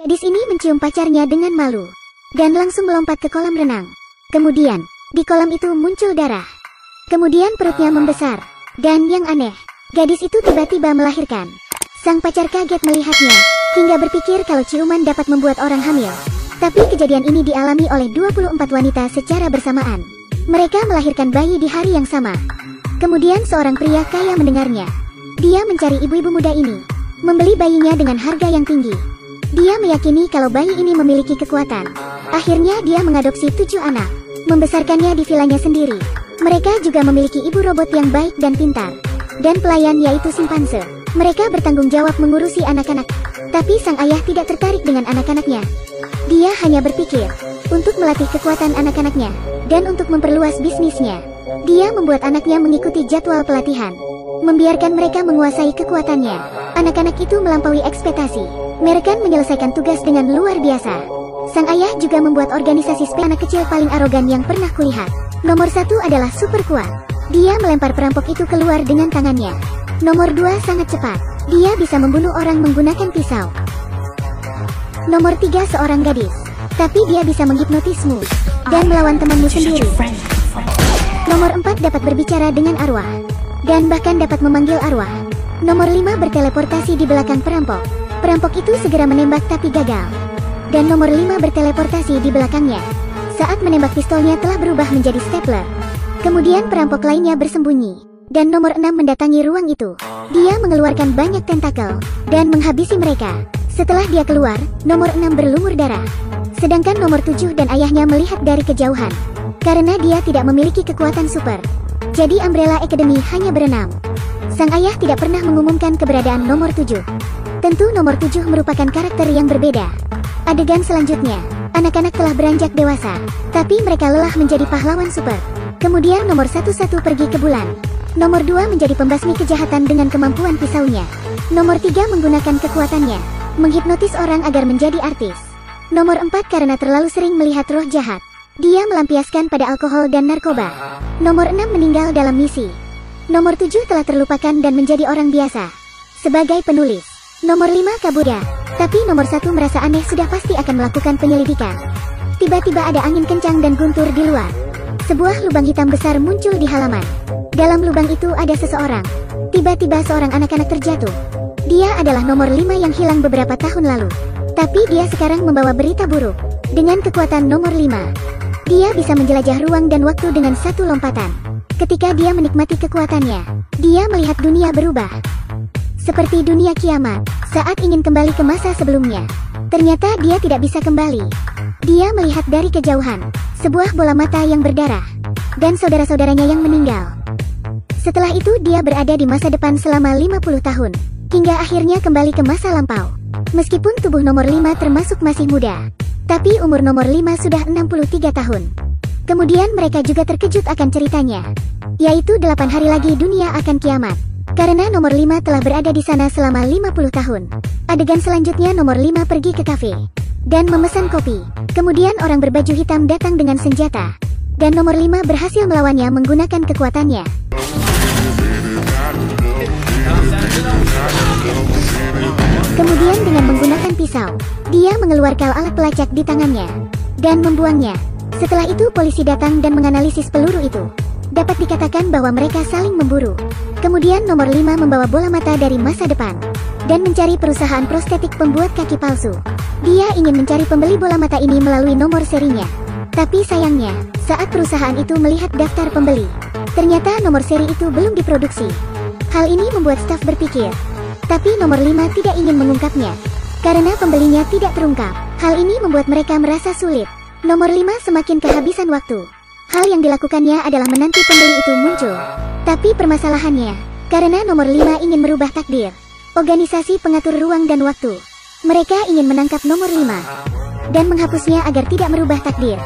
Gadis ini mencium pacarnya dengan malu, dan langsung melompat ke kolam renang. Kemudian, di kolam itu muncul darah. Kemudian perutnya membesar, dan yang aneh, gadis itu tiba-tiba melahirkan. Sang pacar kaget melihatnya, hingga berpikir kalau ciuman dapat membuat orang hamil. Tapi kejadian ini dialami oleh 24 wanita secara bersamaan. Mereka melahirkan bayi di hari yang sama. Kemudian seorang pria kaya mendengarnya. Dia mencari ibu-ibu muda ini, membeli bayinya dengan harga yang tinggi. Dia meyakini kalau bayi ini memiliki kekuatan. Akhirnya dia mengadopsi 7 anak, membesarkannya di vilanya sendiri. Mereka juga memiliki ibu robot yang baik dan pintar, dan pelayan yaitu simpanse. Mereka bertanggung jawab mengurusi anak-anak. Tapi sang ayah tidak tertarik dengan anak-anaknya. Dia hanya berpikir untuk melatih kekuatan anak-anaknya, dan untuk memperluas bisnisnya. Dia membuat anaknya mengikuti jadwal pelatihan, membiarkan mereka menguasai kekuatannya. Anak-anak itu melampaui ekspektasi. Mereka menyelesaikan tugas dengan luar biasa. Sang ayah juga membuat organisasi anak kecil paling arogan yang pernah kulihat. Nomor 1 adalah super kuat. Dia melempar perampok itu keluar dengan tangannya. Nomor 2 sangat cepat. Dia bisa membunuh orang menggunakan pisau. Nomor 3 seorang gadis, tapi dia bisa menghipnotismu dan melawan temanmu sendiri. Nomor 4 dapat berbicara dengan arwah, dan bahkan dapat memanggil arwah. Nomor 5 berteleportasi di belakang perampok. Perampok itu segera menembak tapi gagal. Dan nomor 5 berteleportasi di belakangnya. Saat menembak pistolnya telah berubah menjadi stapler. Kemudian perampok lainnya bersembunyi. Dan nomor 6 mendatangi ruang itu. Dia mengeluarkan banyak tentakel dan menghabisi mereka. Setelah dia keluar, nomor 6 berlumur darah. Sedangkan nomor 7 dan ayahnya melihat dari kejauhan. Karena dia tidak memiliki kekuatan super. Jadi Umbrella Academy hanya berenam. Sang ayah tidak pernah mengumumkan keberadaan nomor 7. Tentu nomor 7 merupakan karakter yang berbeda. Adegan selanjutnya, anak-anak telah beranjak dewasa, tapi mereka lelah menjadi pahlawan super. Kemudian nomor 1 pergi ke bulan. Nomor 2 menjadi pembasmi kejahatan dengan kemampuan pisaunya. Nomor 3 menggunakan kekuatannya, menghipnotis orang agar menjadi artis. Nomor 4 karena terlalu sering melihat roh jahat. Dia melampiaskan pada alkohol dan narkoba. Nomor 6 meninggal dalam misi. Nomor 7 telah terlupakan dan menjadi orang biasa sebagai penulis. Nomor 5 kabur. Tapi nomor 1 merasa aneh sudah pasti akan melakukan penyelidikan. Tiba-tiba ada angin kencang dan guntur di luar. Sebuah lubang hitam besar muncul di halaman. Dalam lubang itu ada seseorang. Tiba-tiba seorang anak-anak terjatuh. Dia adalah nomor 5 yang hilang beberapa tahun lalu. Tapi dia sekarang membawa berita buruk. Dengan kekuatan nomor 5, dia bisa menjelajah ruang dan waktu dengan satu lompatan. Ketika dia menikmati kekuatannya, dia melihat dunia berubah. Seperti dunia kiamat, saat ingin kembali ke masa sebelumnya. Ternyata dia tidak bisa kembali. Dia melihat dari kejauhan, sebuah bola mata yang berdarah, dan saudara-saudaranya yang meninggal. Setelah itu dia berada di masa depan selama 50 tahun. Hingga akhirnya kembali ke masa lampau. Meskipun tubuh nomor 5 termasuk masih muda, tapi umur nomor 5 sudah 63 tahun. Kemudian mereka juga terkejut akan ceritanya, yaitu 8 hari lagi dunia akan kiamat. Karena nomor 5 telah berada di sana selama 50 tahun. Adegan selanjutnya nomor 5 pergi ke kafe dan memesan kopi. Kemudian orang berbaju hitam datang dengan senjata. Dan nomor 5 berhasil melawannya menggunakan kekuatannya. Kemudian dengan menggunakan pisau, dia mengeluarkan alat pelacak di tangannya dan membuangnya. Setelah itu polisi datang dan menganalisis peluru itu. Dapat dikatakan bahwa mereka saling memburu. Kemudian nomor 5 membawa bola mata dari masa depan dan mencari perusahaan prostetik pembuat kaki palsu. Dia ingin mencari pembeli bola mata ini melalui nomor serinya. Tapi sayangnya, saat perusahaan itu melihat daftar pembeli, ternyata nomor seri itu belum diproduksi. Hal ini membuat staf berpikir. Tapi nomor 5 tidak ingin mengungkapnya, karena pembelinya tidak terungkap. Hal ini membuat mereka merasa sulit. Nomor 5 semakin kehabisan waktu. Hal yang dilakukannya adalah menanti pembeli itu muncul. Tapi permasalahannya, karena nomor 5 ingin merubah takdir. Organisasi pengatur ruang dan waktu. Mereka ingin menangkap nomor 5 dan menghapusnya agar tidak merubah takdir.